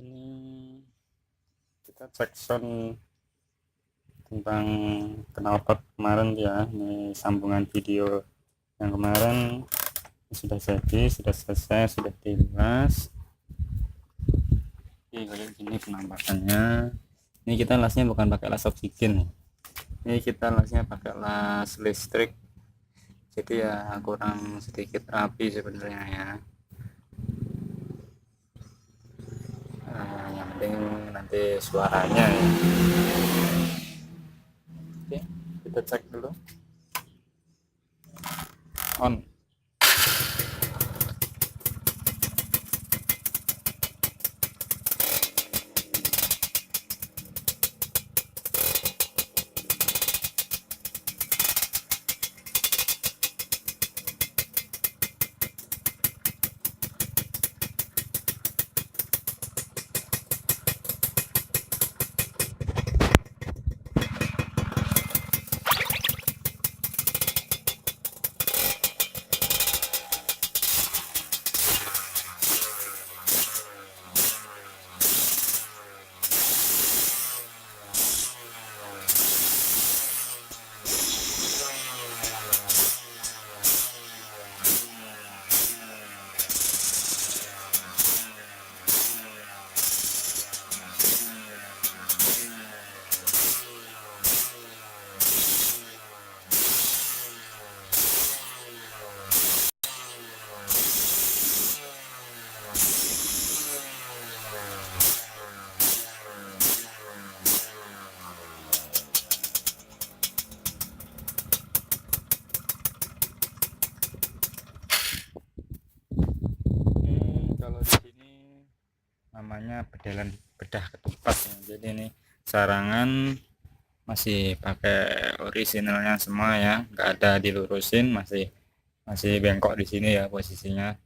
Ini kita cek sound tentang knalpot kemarin ya. Ini sambungan video yang kemarin sudah jadi, sudah selesai, sudah dilas. Oke, kayak gini penampakannya. Ini kita lasnya bukan pakai las oksigen, ini kita lasnya pakai las listrik, jadi ya kurang sedikit rapi sebenarnya ya. Yang penting nanti suaranya ya. Oke, kita cek dulu on. Kalau di sini namanya bedah ketupat ya. Jadi ini sarangan masih pakai orisinalnya semua ya, nggak ada dilurusin, masih bengkok di sini ya posisinya.